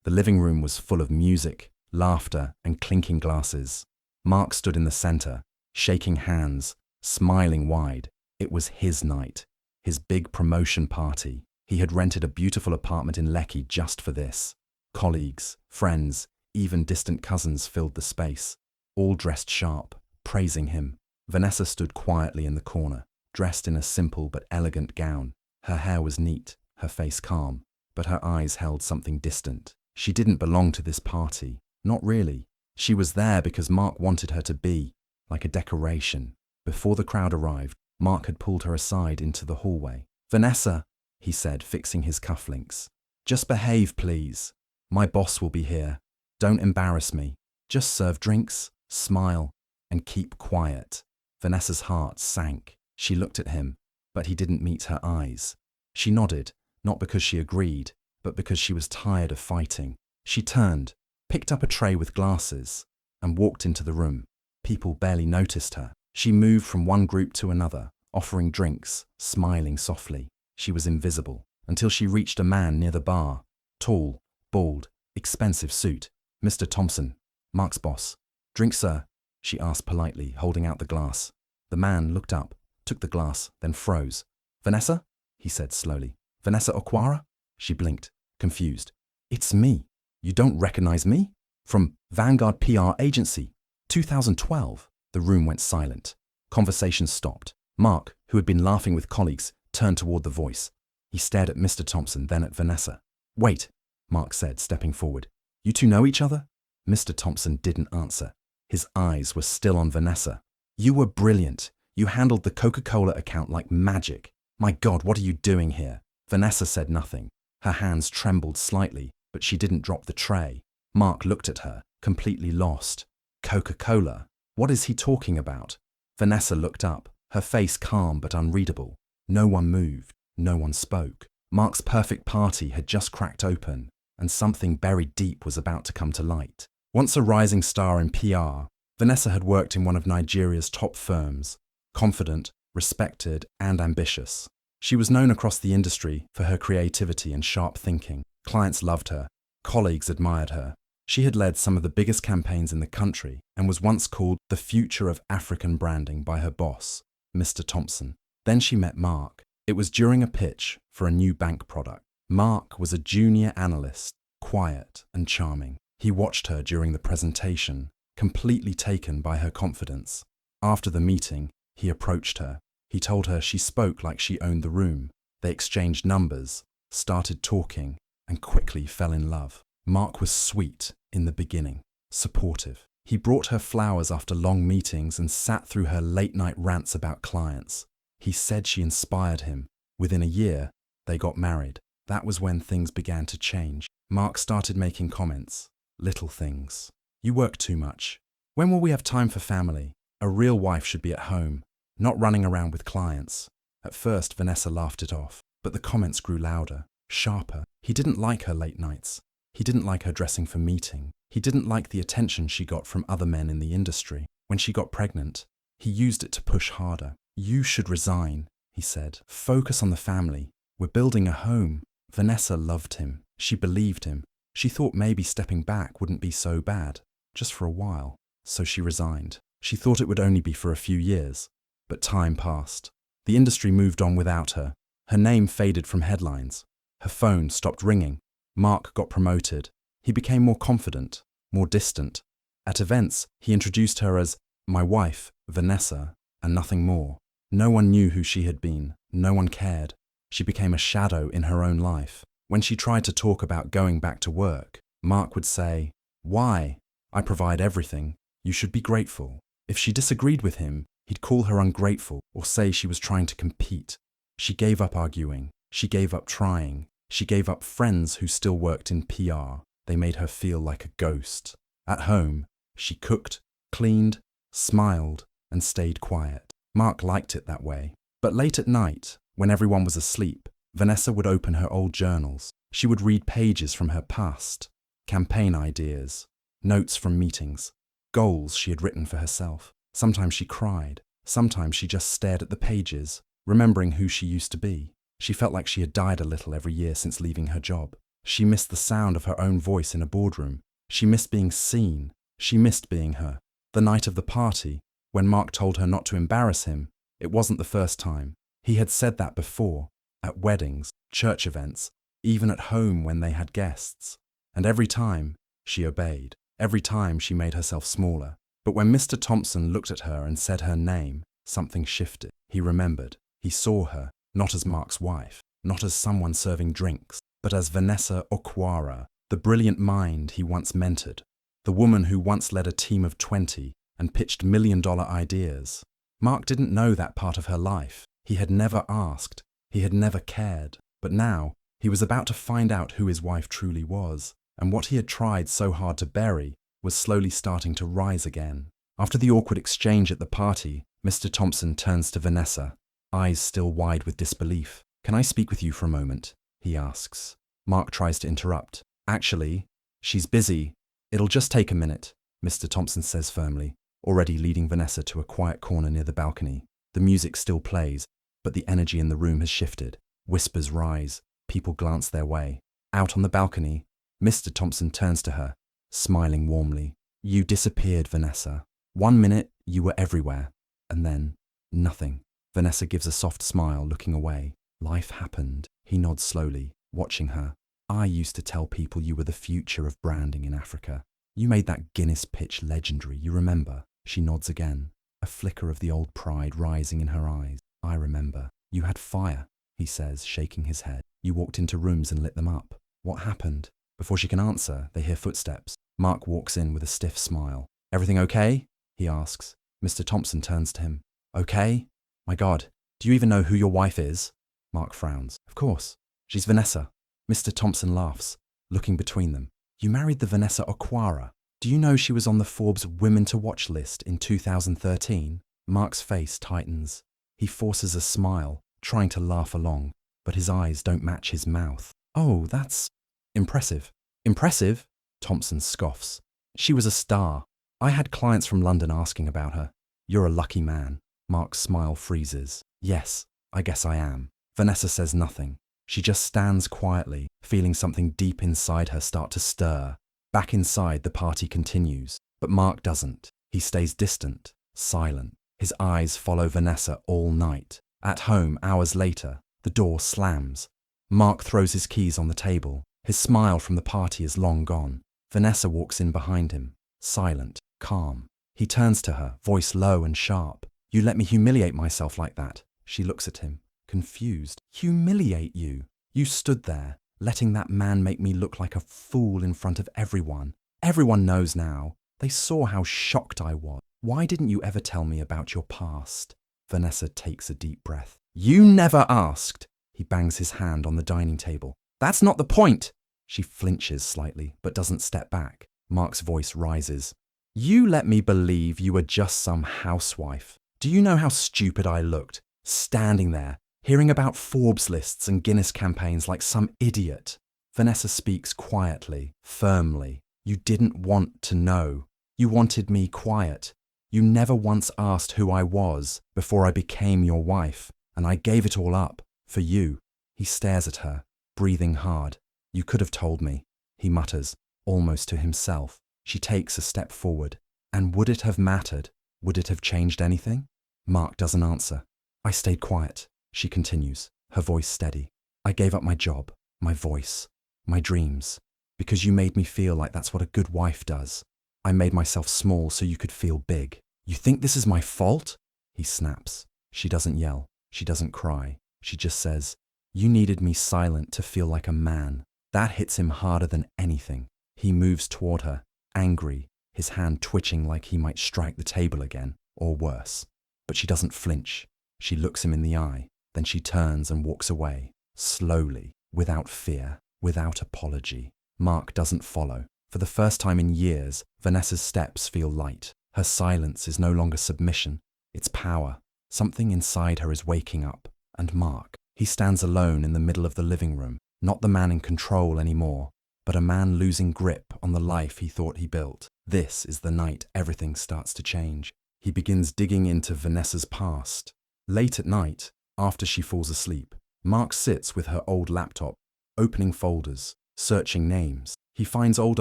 The living room was full of music, laughter, and clinking glasses. Mark stood in the center, shaking hands, smiling wide. It was his night, his big promotion party. He had rented a beautiful apartment in Lekki just for this. Colleagues, friends, even distant cousins filled the space, all dressed sharp, praising him. Vanessa stood quietly in the corner, dressed in a simple but elegant gown. Her hair was neat, her face calm, but her eyes held something distant. She didn't belong to this party. Not really. She was there because Mark wanted her to be, like a decoration. Before the crowd arrived, Mark had pulled her aside into the hallway. "Vanessa," he said, fixing his cufflinks. "Just behave, please. My boss will be here. Don't embarrass me. Just serve drinks, smile, and keep quiet." Vanessa's heart sank. She looked at him, but he didn't meet her eyes. She nodded, not because she agreed, but because she was tired of fighting. She turned, picked up a tray with glasses, and walked into the room. People barely noticed her. She moved from one group to another, offering drinks, smiling softly. She was invisible, until she reached a man near the bar. Tall, bald, expensive suit. "Mr. Thompson, Mark's boss." "Drink, sir?" she asked politely, holding out the glass. The man looked up, took the glass, then froze. "Vanessa?" he said slowly. "Vanessa Okwara?" She blinked, confused. "It's me. You don't recognize me? From Vanguard PR Agency, 2012. The room went silent. Conversation stopped. Mark, who had been laughing with colleagues, turned toward the voice. He stared at Mr. Thompson, then at Vanessa. "Wait," Mark said, stepping forward. "You two know each other?" Mr. Thompson didn't answer. His eyes were still on Vanessa. "You were brilliant. You handled the Coca-Cola account like magic. My God, what are you doing here?" Vanessa said nothing. Her hands trembled slightly, but she didn't drop the tray. Mark looked at her, completely lost. "Coca-Cola? What is he talking about?" Vanessa looked up, her face calm but unreadable. No one moved, no one spoke. Mark's perfect party had just cracked open, and something buried deep was about to come to light. Once a rising star in PR, Vanessa had worked in one of Nigeria's top firms, confident, respected, and ambitious. She was known across the industry for her creativity and sharp thinking. Clients loved her, colleagues admired her. She had led some of the biggest campaigns in the country and was once called the future of African branding by her boss, Mr. Thompson. Then she met Mark. It was during a pitch for a new bank product. Mark was a junior analyst, quiet and charming. He watched her during the presentation, completely taken by her confidence. After the meeting, he approached her. He told her she spoke like she owned the room. They exchanged numbers, started talking, and quickly fell in love. Mark was sweet in the beginning, supportive. He brought her flowers after long meetings and sat through her late-night rants about clients. He said she inspired him. Within a year, they got married. That was when things began to change. Mark started making comments. Little things. "You work too much. When will we have time for family? A real wife should be at home, not running around with clients." At first, Vanessa laughed it off, but the comments grew louder, sharper. He didn't like her late nights. He didn't like her dressing for meeting. He didn't like the attention she got from other men in the industry. When she got pregnant, he used it to push harder. "You should resign," he said. "Focus on the family. We're building a home." Vanessa loved him. She believed him. She thought maybe stepping back wouldn't be so bad, just for a while. So she resigned. She thought it would only be for a few years. But time passed. The industry moved on without her. Her name faded from headlines. Her phone stopped ringing. Mark got promoted. He became more confident, more distant. At events, he introduced her as "my wife, Vanessa," and nothing more. No one knew who she had been. No one cared. She became a shadow in her own life. When she tried to talk about going back to work, Mark would say, "Why? I provide everything. You should be grateful." If she disagreed with him, he'd call her ungrateful or say she was trying to compete. She gave up arguing. She gave up trying. She gave up friends who still worked in PR. They made her feel like a ghost. At home, she cooked, cleaned, smiled, and stayed quiet. Mark liked it that way. But late at night, when everyone was asleep, Vanessa would open her old journals. She would read pages from her past, campaign ideas, notes from meetings, goals she had written for herself. Sometimes she cried. Sometimes she just stared at the pages, remembering who she used to be. She felt like she had died a little every year since leaving her job. She missed the sound of her own voice in a boardroom. She missed being seen. She missed being her. The night of the party, when Mark told her not to embarrass him, it wasn't the first time. He had said that before, at weddings, church events, even at home when they had guests. And every time, she obeyed. Every time she made herself smaller. But when Mr. Thompson looked at her and said her name, something shifted. He remembered. He saw her, not as Mark's wife, not as someone serving drinks, but as Vanessa Okwara, the brilliant mind he once mentored, the woman who once led a team of 20 and pitched million-dollar ideas. Mark didn't know that part of her life. He had never asked. He had never cared. But now, he was about to find out who his wife truly was, and what he had tried so hard to bury was slowly starting to rise again. After the awkward exchange at the party, Mr. Thompson turns to Vanessa, eyes still wide with disbelief. "Can I speak with you for a moment?" he asks. Mark tries to interrupt. "Actually, she's busy. It'll just take a minute," Mr. Thompson says firmly, already leading Vanessa to a quiet corner near the balcony. The music still plays, but the energy in the room has shifted. Whispers rise. People glance their way. Out on the balcony, Mr. Thompson turns to her, smiling warmly. "You disappeared, Vanessa. 1 minute, you were everywhere. And then, nothing." Vanessa gives a soft smile, looking away. "Life happened." He nods slowly, watching her. "I used to tell people you were the future of branding in Africa. You made that Guinness pitch legendary, you remember?" She nods again, a flicker of the old pride rising in her eyes. "I remember. You had fire," he says, shaking his head. "You walked into rooms and lit them up. What happened?" Before she can answer, they hear footsteps. Mark walks in with a stiff smile. "Everything okay?" he asks. Mr. Thompson turns to him. "Okay? My God, do you even know who your wife is?" Mark frowns. "Of course. She's Vanessa." Mr. Thompson laughs, looking between them. "You married the Vanessa Okwara. Do you know she was on the Forbes Women to Watch list in 2013? Mark's face tightens. He forces a smile, trying to laugh along, but his eyes don't match his mouth. "Oh, that's impressive." "Impressive?" Thompson scoffs. "She was a star. I had clients from London asking about her." "You're a lucky man." Mark's smile freezes. "Yes, I guess I am." Vanessa says nothing. She just stands quietly, feeling something deep inside her start to stir. Back inside, the party continues. But Mark doesn't. He stays distant, silent. His eyes follow Vanessa all night. At home, hours later, the door slams. Mark throws his keys on the table. His smile from the party is long gone. Vanessa walks in behind him, silent, calm. He turns to her, voice low and sharp. "You let me humiliate myself like that." She looks at him, confused. "Humiliate you? You stood there, letting that man make me look like a fool in front of everyone. Everyone knows now. They saw how shocked I was. Why didn't you ever tell me about your past?" Vanessa takes a deep breath. "You never asked." He bangs his hand on the dining table. "That's not the point." She flinches slightly, but doesn't step back. Mark's voice rises. "You let me believe you were just some housewife. Do you know how stupid I looked, standing there, hearing about Forbes lists and Guinness campaigns like some idiot?" Vanessa speaks quietly, firmly. "You didn't want to know. You wanted me quiet. You never once asked who I was before I became your wife, and I gave it all up for you." He stares at her, breathing hard. "You could have told me," he mutters, almost to himself. She takes a step forward. "And would it have mattered? Would it have changed anything?" Mark doesn't answer. "I stayed quiet," she continues, her voice steady. "I gave up my job, my voice, my dreams, because you made me feel like that's what a good wife does. I made myself small so you could feel big. You think this is my fault?" He snaps. She doesn't yell. She doesn't cry. She just says, "You needed me silent to feel like a man." That hits him harder than anything. He moves toward her, angry, his hand twitching like he might strike the table again, or worse. But she doesn't flinch. She looks him in the eye. Then she turns and walks away, slowly, without fear, without apology. Mark doesn't follow. For the first time in years, Vanessa's steps feel light. Her silence is no longer submission. It's power. Something inside her is waking up. And Mark, he stands alone in the middle of the living room, not the man in control anymore, but a man losing grip on the life he thought he built. This is the night everything starts to change. He begins digging into Vanessa's past. Late at night, after she falls asleep, Mark sits with her old laptop, opening folders. searching names. He finds old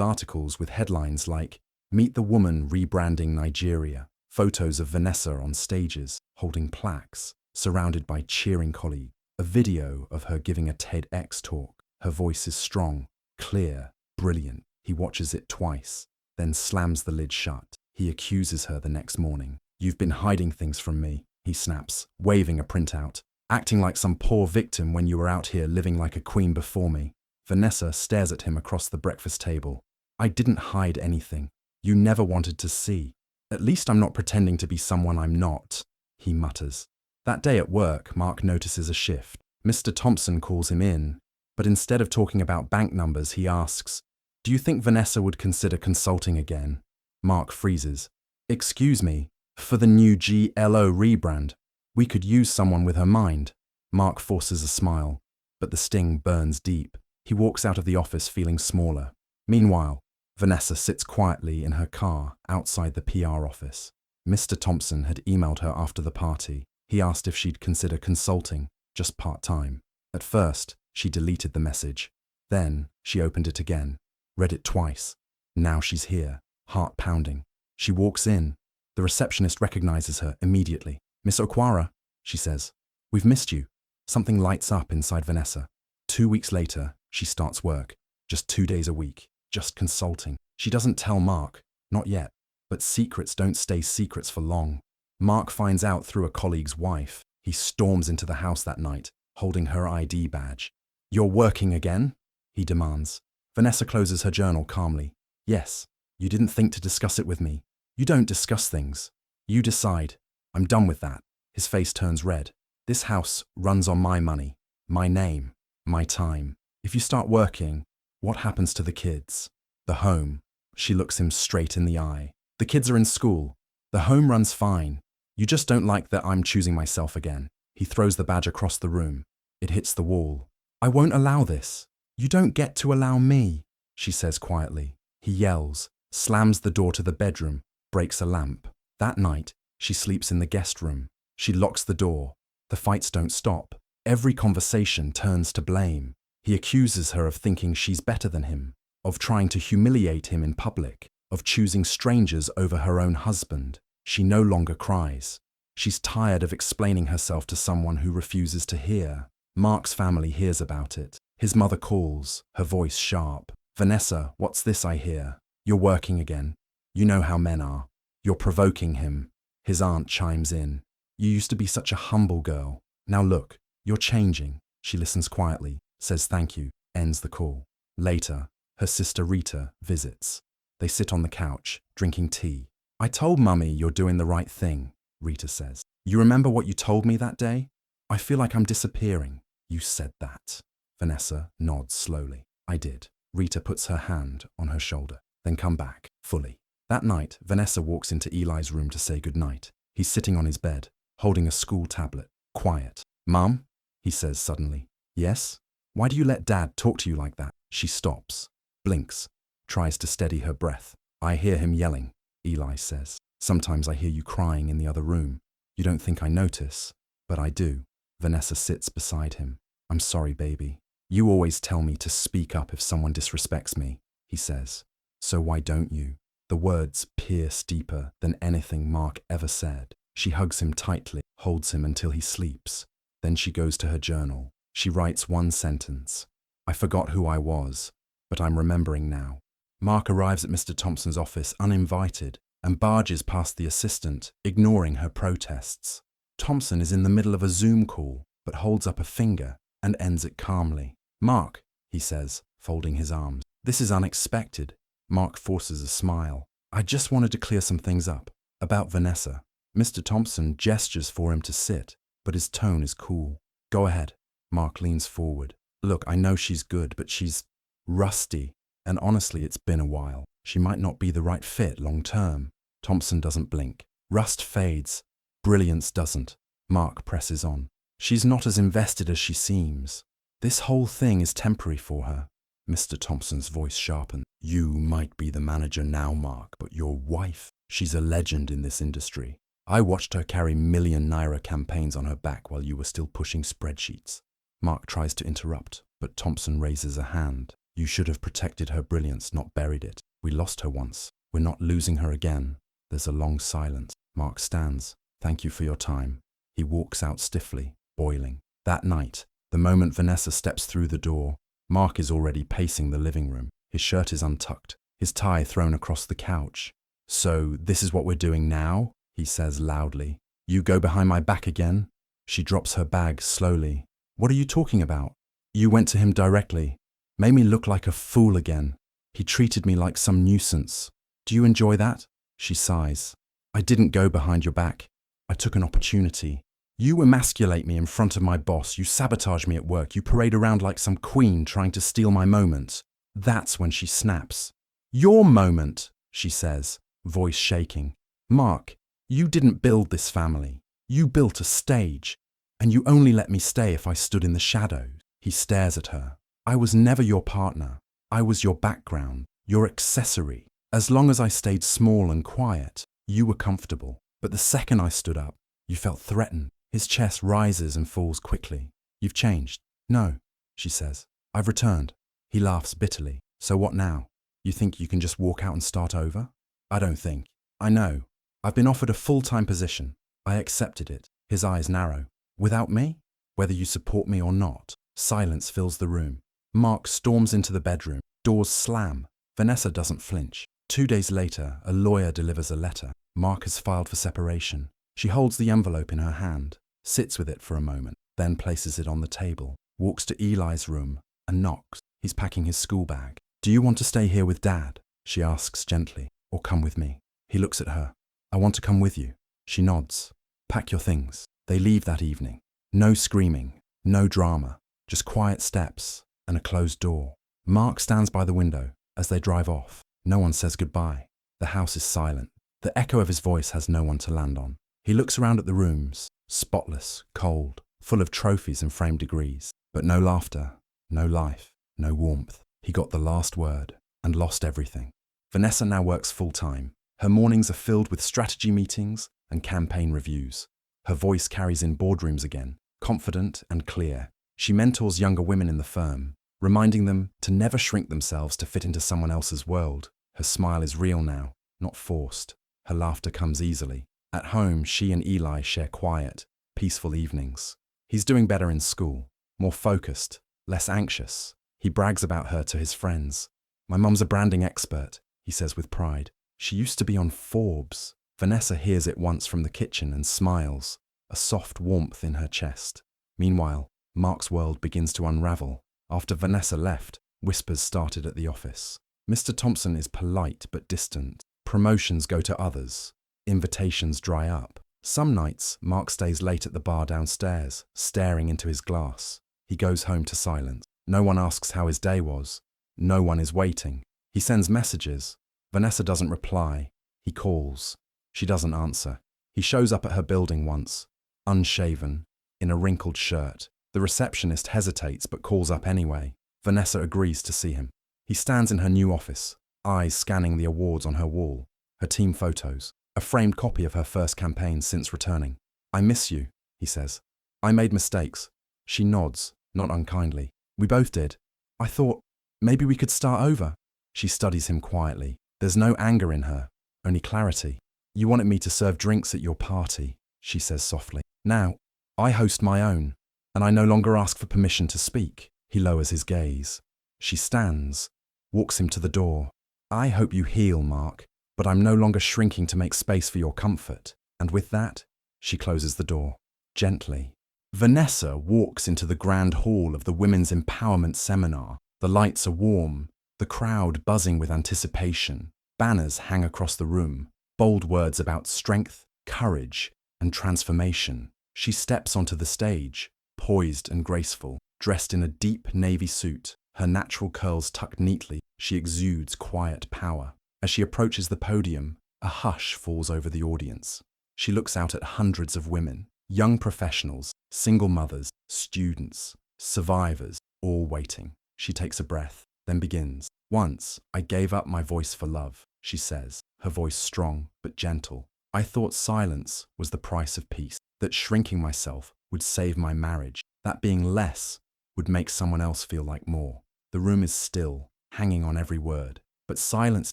articles with headlines like, "Meet the woman rebranding Nigeria," photos of Vanessa on stages, holding plaques, surrounded by cheering colleagues, a video of her giving a TEDx talk. Her voice is strong, clear, brilliant. He watches it twice, then slams the lid shut. He accuses her the next morning. "You've been hiding things from me," he snaps, waving a printout, "acting like some poor victim when you were out here living like a queen before me." Vanessa stares at him across the breakfast table. "I didn't hide anything. You never wanted to see. At least I'm not pretending to be someone I'm not," he mutters. That day at work, Mark notices a shift. Mr. Thompson calls him in, but instead of talking about bank numbers, he asks, "Do you think Vanessa would consider consulting again?" Mark freezes. "Excuse me, for the new GLO rebrand, we could use someone with her mind." Mark forces a smile, but the sting burns deep. He walks out of the office feeling smaller. Meanwhile, Vanessa sits quietly in her car outside the PR office. Mr. Thompson had emailed her after the party. He asked if she'd consider consulting, just part-time. At first, she deleted the message. Then, she opened it again, read it twice. Now she's here, heart pounding. She walks in. The receptionist recognizes her immediately. "Miss Okwara," she says, "we've missed you." Something lights up inside Vanessa. 2 weeks later, she starts work. Just 2 days a week, just consulting. She doesn't tell Mark, not yet, but secrets don't stay secrets for long. Mark finds out through a colleague's wife. He storms into the house that night, holding her ID badge. "You're working again?" he demands. Vanessa closes her journal calmly. "Yes, you didn't think to discuss it with me. You don't discuss things. You decide. I'm done with that." His face turns red. "This house runs on my money, my name, my time. If you start working, what happens to the kids? The home?" She looks him straight in the eye. "The kids are in school. The home runs fine. You just don't like that I'm choosing myself again." He throws the badge across the room. It hits the wall. "I won't allow this. You don't get to allow me," she says quietly. He yells, slams the door to the bedroom, breaks a lamp. That night, she sleeps in the guest room. She locks the door. The fights don't stop. Every conversation turns to blame. He accuses her of thinking she's better than him, of trying to humiliate him in public, of choosing strangers over her own husband. She no longer cries. She's tired of explaining herself to someone who refuses to hear. Mark's family hears about it. His mother calls, her voice sharp. "Vanessa, what's this I hear? You're working again. You know how men are. You're provoking him." His aunt chimes in. "You used to be such a humble girl. Now look, you're changing." She listens quietly, says thank you, ends the call. Later, her sister Rita visits. They sit on the couch, drinking tea. "I told Mummy you're doing the right thing," Rita says. "You remember what you told me that day? I feel like I'm disappearing." "You said that." Vanessa nods slowly. "I did." Rita puts her hand on her shoulder. "Then come back, fully." That night, Vanessa walks into Eli's room to say goodnight. He's sitting on his bed, holding a school tablet, quiet. "Mum?" he says suddenly. "Yes? Why do you let Dad talk to you like that?" She stops, blinks, tries to steady her breath. "I hear him yelling," Eli says. "Sometimes I hear you crying in the other room. You don't think I notice, but I do." Vanessa sits beside him. "I'm sorry, baby. You always tell me to speak up if someone disrespects me," he says. "So why don't you?" The words pierce deeper than anything Mark ever said. She hugs him tightly, holds him until he sleeps. Then she goes to her journal. She writes one sentence. "I forgot who I was, but I'm remembering now." Mark arrives at Mr. Thompson's office uninvited and barges past the assistant, ignoring her protests. Thompson is in the middle of a Zoom call, but holds up a finger and ends it calmly. "Mark," he says, folding his arms. "This is unexpected." Mark forces a smile. "I just wanted to clear some things up. About Vanessa." Mr. Thompson gestures for him to sit, but his tone is cool. "Go ahead." Mark leans forward. "Look, I know she's good, but she's rusty. And honestly, it's been a while. She might not be the right fit long term." Thompson doesn't blink. "Rust fades. Brilliance doesn't." Mark presses on. "She's not as invested as she seems. This whole thing is temporary for her." Mr. Thompson's voice sharpened. "You might be the manager now, Mark, but your wife, she's a legend in this industry. I watched her carry million-naira campaigns on her back while you were still pushing spreadsheets." Mark tries to interrupt, but Thompson raises a hand. You should have protected her brilliance, not buried it. We lost her once. We're not losing her again. There's a long silence. Mark stands. Thank you for your time. He walks out stiffly, boiling. That night, the moment Vanessa steps through the door, Mark is already pacing the living room. His shirt is untucked, his tie thrown across the couch. So, this is what we're doing now? He says loudly. You go behind my back again? She drops her bag slowly. What are you talking about? You went to him directly. Made me look like a fool again. He treated me like some nuisance. Do you enjoy that? She sighs. I didn't go behind your back. I took an opportunity. You emasculate me in front of my boss. You sabotage me at work. You parade around like some queen trying to steal my moment. That's when she snaps. Your moment, she says, voice shaking. Mark, you didn't build this family. You built a stage. And you only let me stay if I stood in the shadows. He stares at her. I was never your partner. I was your background, your accessory. As long as I stayed small and quiet, you were comfortable. But the second I stood up, you felt threatened. His chest rises and falls quickly. You've changed. No, she says. I've returned. He laughs bitterly. So what now? You think you can just walk out and start over? I don't think. I know. I've been offered a full-time position. I accepted it. His eyes narrow. Without me? Whether you support me or not. Silence fills the room. Mark storms into the bedroom. Doors slam. Vanessa doesn't flinch. 2 days later, a lawyer delivers a letter. Mark has filed for separation. She holds the envelope in her hand, sits with it for a moment, then places it on the table, walks to Eli's room and knocks. He's packing his school bag. Do you want to stay here with Dad? She asks gently, or come with me? He looks at her. I want to come with you. She nods. Pack your things. They leave that evening. No screaming, no drama, just quiet steps and a closed door. Mark stands by the window as they drive off. No one says goodbye. The house is silent. The echo of his voice has no one to land on. He looks around at the rooms, spotless, cold, full of trophies and framed degrees. But no laughter, no life, no warmth. He got the last word and lost everything. Vanessa now works full-time. Her mornings are filled with strategy meetings and campaign reviews. Her voice carries in boardrooms again, confident and clear. She mentors younger women in the firm, reminding them to never shrink themselves to fit into someone else's world. Her smile is real now, not forced. Her laughter comes easily. At home, she and Eli share quiet, peaceful evenings. He's doing better in school, more focused, less anxious. He brags about her to his friends. My mum's a branding expert, he says with pride. She used to be on Forbes. Vanessa hears it once from the kitchen and smiles, a soft warmth in her chest. Meanwhile, Mark's world begins to unravel. After Vanessa left, whispers started at the office. Mr. Thompson is polite but distant. Promotions go to others. Invitations dry up. Some nights, Mark stays late at the bar downstairs, staring into his glass. He goes home to silence. No one asks how his day was. No one is waiting. He sends messages. Vanessa doesn't reply. He calls. She doesn't answer. He shows up at her building once, unshaven, in a wrinkled shirt. The receptionist hesitates but calls up anyway. Vanessa agrees to see him. He stands in her new office, eyes scanning the awards on her wall, her team photos, a framed copy of her first campaign since returning. I miss you, he says. I made mistakes. She nods, not unkindly. We both did. I thought, maybe we could start over. She studies him quietly. There's no anger in her, only clarity. You wanted me to serve drinks at your party, she says softly. Now, I host my own, and I no longer ask for permission to speak. He lowers his gaze. She stands, walks him to the door. I hope you heal, Mark, but I'm no longer shrinking to make space for your comfort. And with that, she closes the door, gently. Vanessa walks into the grand hall of the Women's Empowerment Seminar. The lights are warm, the crowd buzzing with anticipation. Banners hang across the room, bold words about strength, courage, and transformation. She steps onto the stage, poised and graceful, dressed in a deep navy suit, her natural curls tucked neatly. She exudes quiet power. As she approaches the podium, a hush falls over the audience. She looks out at hundreds of women, young professionals, single mothers, students, survivors, all waiting. She takes a breath, then begins. Once, I gave up my voice for love, she says, her voice strong but gentle. I thought silence was the price of peace, that shrinking myself would save my marriage, that being less would make someone else feel like more. The room is still, hanging on every word. But silence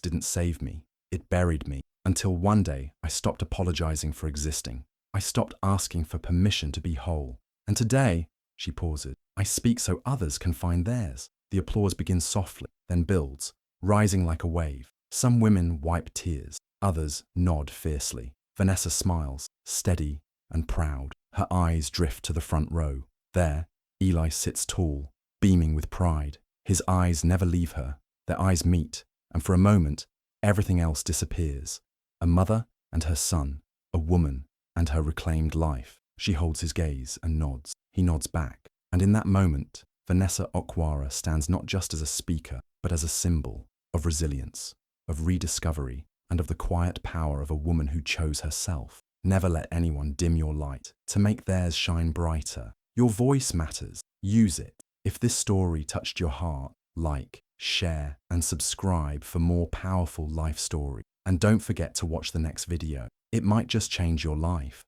didn't save me. It buried me. Until one day, I stopped apologizing for existing. I stopped asking for permission to be whole. And today, she pauses, I speak so others can find theirs. The applause begins softly, then builds, rising like a wave. Some women wipe tears. Others nod fiercely. Vanessa smiles, steady and proud. Her eyes drift to the front row. There, Eli sits tall, beaming with pride. His eyes never leave her. Their eyes meet, and for a moment, everything else disappears. A mother and her son, a woman and her reclaimed life. She holds his gaze and nods. He nods back. And in that moment, Vanessa Okwara stands not just as a speaker, but as a symbol of resilience, of rediscovery, and of the quiet power of a woman who chose herself. Never let anyone dim your light to make theirs shine brighter. Your voice matters. Use it. If this story touched your heart, like, share, and subscribe for more powerful life stories. And don't forget to watch the next video. It might just change your life.